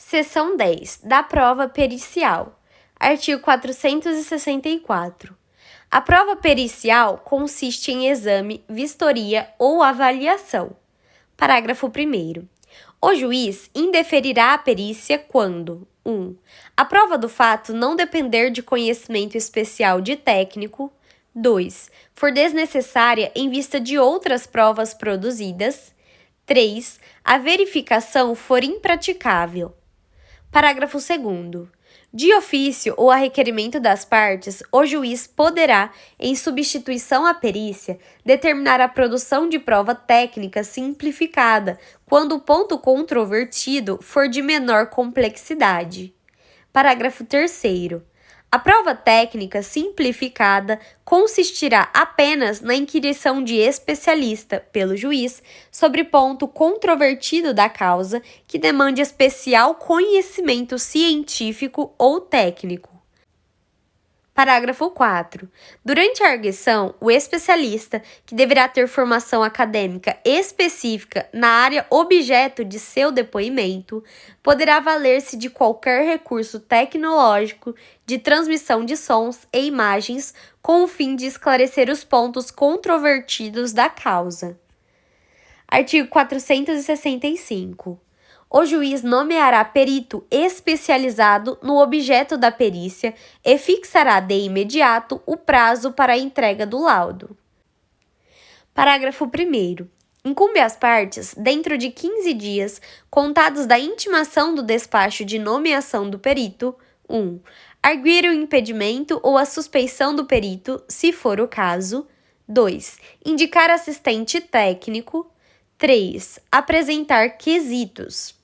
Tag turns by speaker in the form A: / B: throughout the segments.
A: Seção 10 da prova pericial. Artigo 464. A prova pericial consiste em exame, vistoria ou avaliação. Parágrafo 1º. O juiz indeferirá a perícia quando 1. A prova do fato não depender de conhecimento especial de técnico. 2. For desnecessária em vista de outras provas produzidas. 3. A verificação for impraticável. Parágrafo 2º. De ofício ou a requerimento das partes, o juiz poderá, em substituição à perícia, determinar a produção de prova técnica simplificada, quando o ponto controvertido for de menor complexidade. Parágrafo 3º. A prova técnica simplificada consistirá apenas na inquirição de especialista, pelo juiz, sobre ponto controvertido da causa que demande especial conhecimento científico ou técnico. Parágrafo 4. Durante a arguição, o especialista, que deverá ter formação acadêmica específica na área objeto de seu depoimento, poderá valer-se de qualquer recurso tecnológico de transmissão de sons e imagens com o fim de esclarecer os pontos controvertidos da causa. Artigo 465. O juiz nomeará perito especializado no objeto da perícia e fixará de imediato o prazo para a entrega do laudo. Parágrafo 1º. Incumbe às partes, dentro de 15 dias, contados da intimação do despacho de nomeação do perito, 1. Arguir o impedimento ou a suspeição do perito, se for o caso. 2. Indicar assistente técnico. 3. Apresentar quesitos.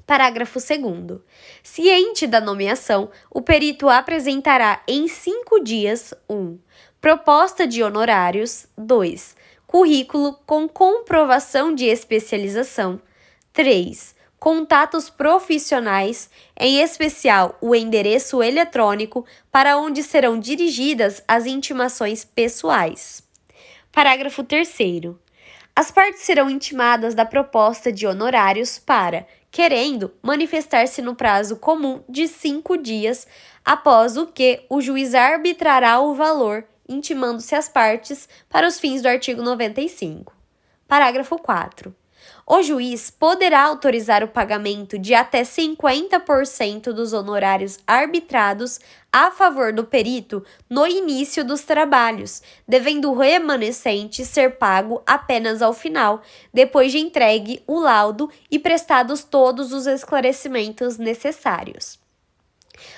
A: Parágrafo 2º. Ciente da nomeação, o perito apresentará em 5 dias 1. Proposta de honorários. 2. Currículo com comprovação de especialização. 3. Contatos profissionais, em especial o endereço eletrônico para onde serão dirigidas as intimações pessoais. Parágrafo 3º. As partes serão intimadas da proposta de honorários para, querendo, manifestar-se no prazo comum de 5 dias, após o que o juiz arbitrará o valor, intimando-se as partes para os fins do artigo 95. Parágrafo 4. O juiz poderá autorizar o pagamento de até 50% dos honorários arbitrados a favor do perito no início dos trabalhos, devendo o remanescente ser pago apenas ao final, depois de entregue o laudo e prestados todos os esclarecimentos necessários.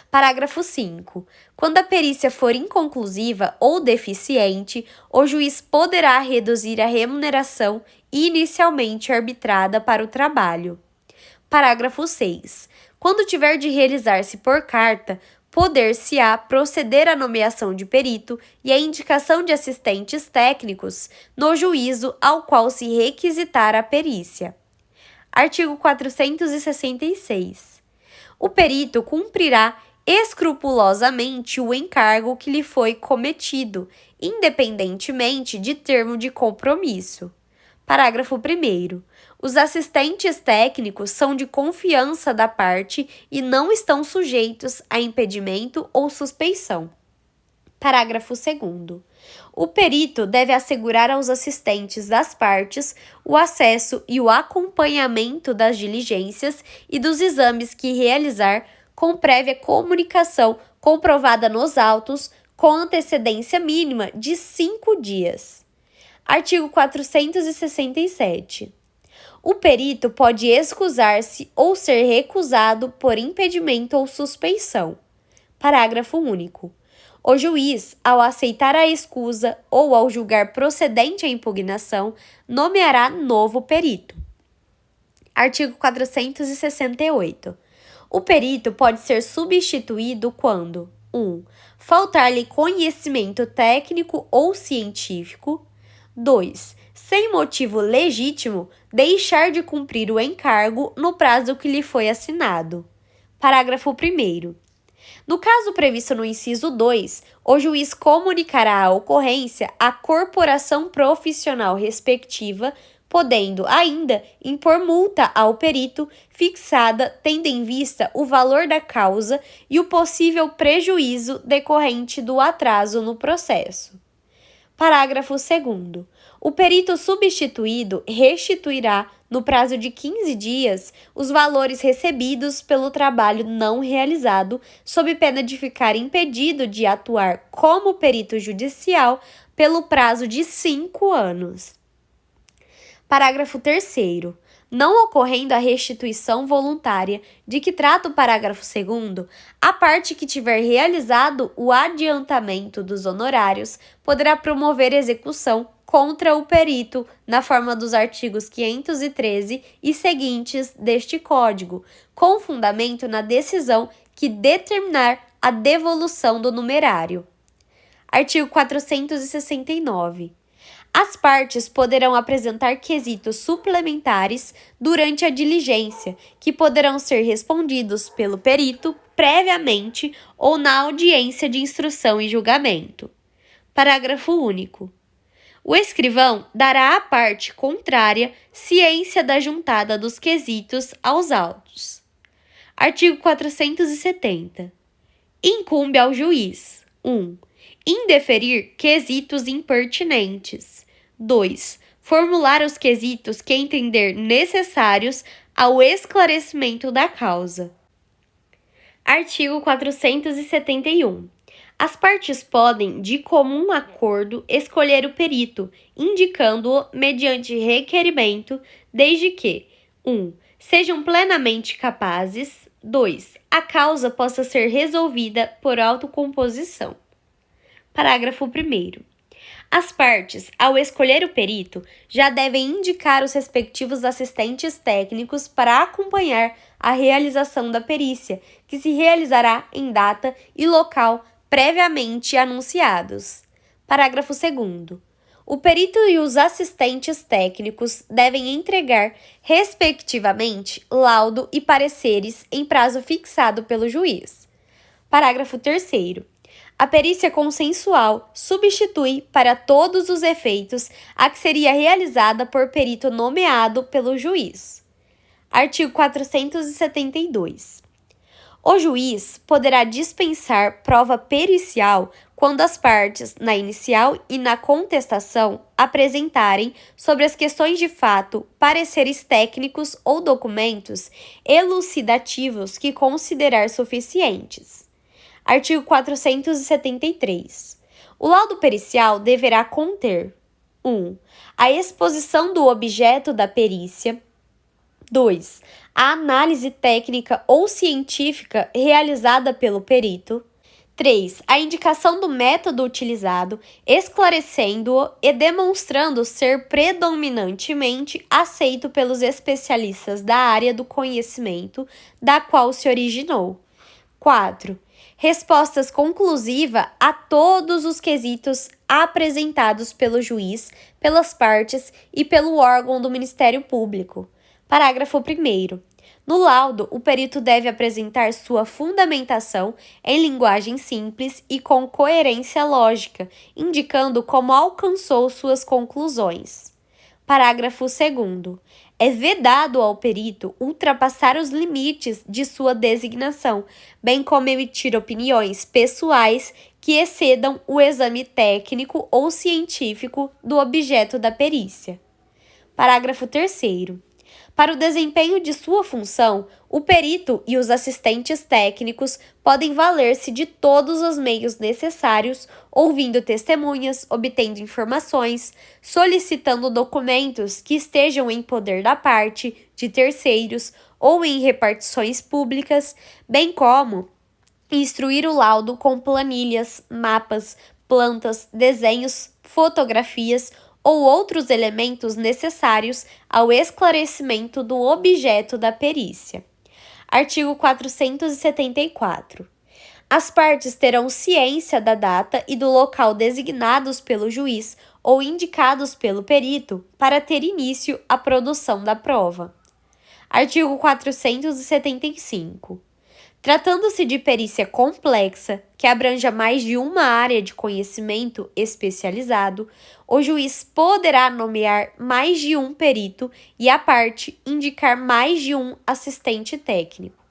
A: Parágrafo 5. Quando a perícia for inconclusiva ou deficiente, o juiz poderá reduzir a remuneração inicialmente arbitrada para o trabalho. Parágrafo 6. Quando tiver de realizar-se por carta, poder-se-á proceder à nomeação de perito e à indicação de assistentes técnicos no juízo ao qual se requisitar a perícia. Artigo 466. O perito cumprirá escrupulosamente o encargo que lhe foi cometido, independentemente de termo de compromisso. Parágrafo 1º. Os assistentes técnicos são de confiança da parte e não estão sujeitos a impedimento ou suspeição. Parágrafo 2º. O perito deve assegurar aos assistentes das partes o acesso e o acompanhamento das diligências e dos exames que realizar com prévia comunicação comprovada nos autos com antecedência mínima de 5 dias. Artigo 467. O perito pode excusar-se ou ser recusado por impedimento ou suspeição. Parágrafo único. O juiz, ao aceitar a escusa ou ao julgar procedente a impugnação, nomeará novo perito. Artigo 468. O perito pode ser substituído quando 1. Faltar-lhe conhecimento técnico ou científico. 2. Sem motivo legítimo, deixar de cumprir o encargo no prazo que lhe foi assinado. Parágrafo 1º. No caso previsto no inciso 2, o juiz comunicará a ocorrência à corporação profissional respectiva podendo ainda impor multa ao perito fixada tendo em vista o valor da causa e o possível prejuízo decorrente do atraso no processo. Parágrafo 2º. O perito substituído restituirá, no prazo de 15 dias, os valores recebidos pelo trabalho não realizado, sob pena de ficar impedido de atuar como perito judicial pelo prazo de 5 anos. Parágrafo 3º. Não ocorrendo a restituição voluntária de que trata o parágrafo 2º, a parte que tiver realizado o adiantamento dos honorários poderá promover execução contra o perito na forma dos artigos 513 e seguintes deste Código, com fundamento na decisão que determinar a devolução do numerário. Artigo 469. As partes poderão apresentar quesitos suplementares durante a diligência, que poderão ser respondidos pelo perito previamente ou na audiência de instrução e julgamento. Parágrafo único. O escrivão dará à parte contrária ciência da juntada dos quesitos aos autos. Artigo 470. Incumbe ao juiz: 1. Indeferir quesitos impertinentes. 2. Formular os quesitos que entender necessários ao esclarecimento da causa. Artigo 471. As partes podem, de comum acordo, escolher o perito, indicando-o mediante requerimento, desde que 1. Sejam plenamente capazes. 2. A causa possa ser resolvida por autocomposição. Parágrafo 1º. As partes, ao escolher o perito, já devem indicar os respectivos assistentes técnicos para acompanhar a realização da perícia, que se realizará em data e local previamente anunciados. Parágrafo 2º. O perito e os assistentes técnicos devem entregar, respectivamente, laudo e pareceres em prazo fixado pelo juiz. Parágrafo 3º. A perícia consensual substitui, para todos os efeitos, a que seria realizada por perito nomeado pelo juiz. Artigo 472. O juiz poderá dispensar prova pericial quando as partes, na inicial e na contestação, apresentarem, sobre as questões de fato, pareceres técnicos ou documentos elucidativos que considerar suficientes. Artigo 473. O laudo pericial deverá conter: 1. A exposição do objeto da perícia. 2. A análise técnica ou científica realizada pelo perito. 3. A indicação do método utilizado, esclarecendo-o e demonstrando ser predominantemente aceito pelos especialistas da área do conhecimento da qual se originou. 4. Respostas conclusivas a todos os quesitos apresentados pelo juiz, pelas partes e pelo órgão do Ministério Público. Parágrafo 1º. No laudo, o perito deve apresentar sua fundamentação em linguagem simples e com coerência lógica, indicando como alcançou suas conclusões. Parágrafo 2º. É vedado ao perito ultrapassar os limites de sua designação, bem como emitir opiniões pessoais que excedam o exame técnico ou científico do objeto da perícia. Parágrafo 3º. Para o desempenho de sua função, o perito e os assistentes técnicos podem valer-se de todos os meios necessários, ouvindo testemunhas, obtendo informações, solicitando documentos que estejam em poder da parte, de terceiros ou em repartições públicas, bem como instruir o laudo com planilhas, mapas, plantas, desenhos, fotografias ou outros elementos necessários ao esclarecimento do objeto da perícia. Artigo 474. As partes terão ciência da data e do local designados pelo juiz ou indicados pelo perito para ter início a produção da prova. Artigo 475. Tratando-se de perícia complexa, que abranja mais de uma área de conhecimento especializado, o juiz poderá nomear mais de um perito e, à parte, indicar mais de um assistente técnico.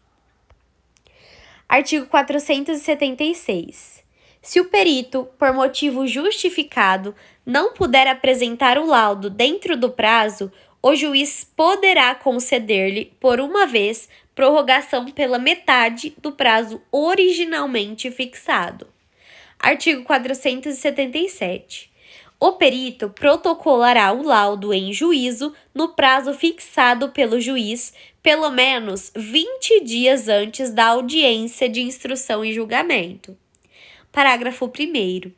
A: Artigo 476. Se o perito, por motivo justificado, não puder apresentar o laudo dentro do prazo, o juiz poderá conceder-lhe, por uma vez, prorrogação pela metade do prazo originalmente fixado. Artigo 477. O perito protocolará o laudo em juízo no prazo fixado pelo juiz, pelo menos 20 dias antes da audiência de instrução e julgamento. Parágrafo 1º.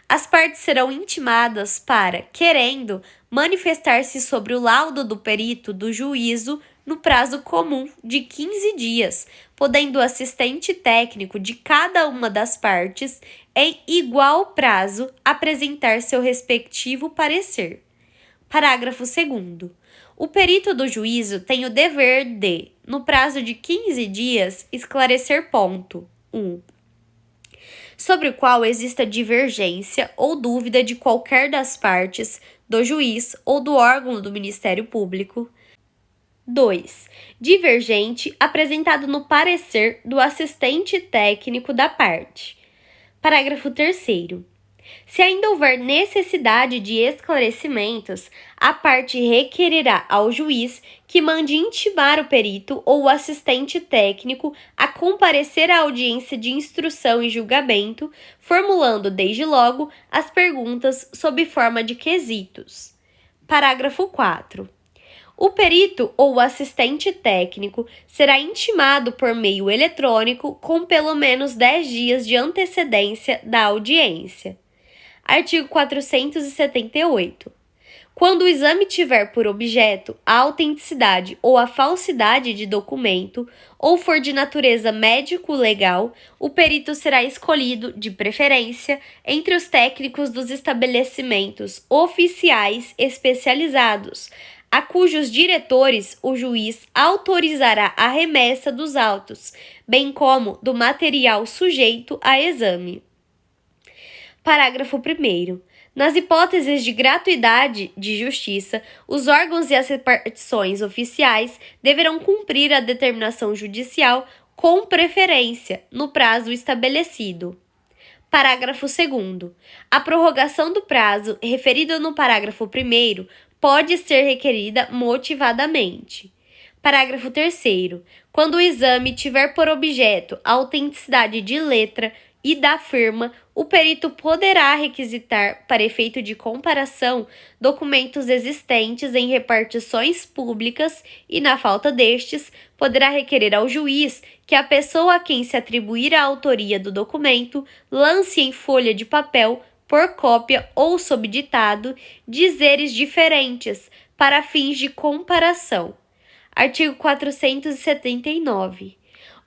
A: As partes serão intimadas para, querendo, manifestar-se sobre o laudo do perito do juízo no prazo comum de 15 dias, podendo o assistente técnico de cada uma das partes, em igual prazo, apresentar seu respectivo parecer. Parágrafo 2º. O perito do juízo tem o dever de, no prazo de 15 dias, esclarecer ponto 1. Sobre o qual exista divergência ou dúvida de qualquer das partes, do juiz ou do órgão do Ministério Público. 2. Divergente apresentado no parecer do assistente técnico da parte. Parágrafo 3º. Se ainda houver necessidade de esclarecimentos, a parte requererá ao juiz que mande intimar o perito ou o assistente técnico a comparecer à audiência de instrução e julgamento, formulando desde logo as perguntas sob forma de quesitos. Parágrafo 4. O perito ou o assistente técnico será intimado por meio eletrônico com pelo menos 10 dias de antecedência da audiência. Artigo 478. Quando o exame tiver por objeto a autenticidade ou a falsidade de documento, ou for de natureza médico-legal, o perito será escolhido, de preferência, entre os técnicos dos estabelecimentos oficiais especializados, a cujos diretores o juiz autorizará a remessa dos autos, bem como do material sujeito a exame. Parágrafo 1º. Nas hipóteses de gratuidade de justiça, os órgãos e as repartições oficiais deverão cumprir a determinação judicial com preferência, no prazo estabelecido. Parágrafo 2º. A prorrogação do prazo, referido no parágrafo 1º, pode ser requerida motivadamente. Parágrafo 3º. Quando o exame tiver por objeto a autenticidade de letra e da firma, o perito poderá requisitar, para efeito de comparação, documentos existentes em repartições públicas e, na falta destes, poderá requerer ao juiz que a pessoa a quem se atribuir a autoria do documento lance em folha de papel, por cópia ou sob ditado, dizeres diferentes, para fins de comparação. Artigo 479.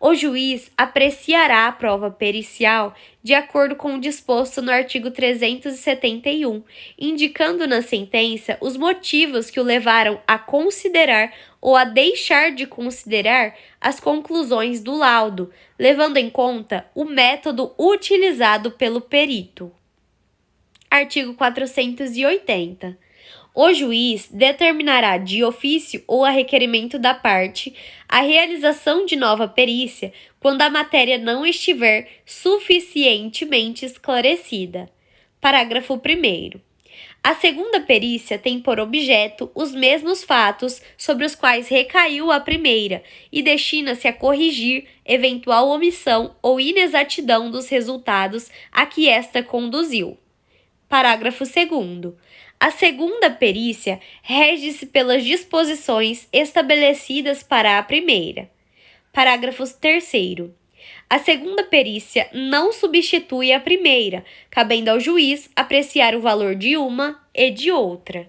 A: O juiz apreciará a prova pericial de acordo com o disposto no artigo 371, indicando na sentença os motivos que o levaram a considerar ou a deixar de considerar as conclusões do laudo, levando em conta o método utilizado pelo perito. Artigo 480. O juiz determinará de ofício ou a requerimento da parte a realização de nova perícia quando a matéria não estiver suficientemente esclarecida. Parágrafo 1º. A segunda perícia tem por objeto os mesmos fatos sobre os quais recaiu a primeira e destina-se a corrigir eventual omissão ou inexatidão dos resultados a que esta conduziu. Parágrafo 2º. A segunda perícia rege-se pelas disposições estabelecidas para a primeira. Parágrafo 3º. A segunda perícia não substitui a primeira, cabendo ao juiz apreciar o valor de uma e de outra.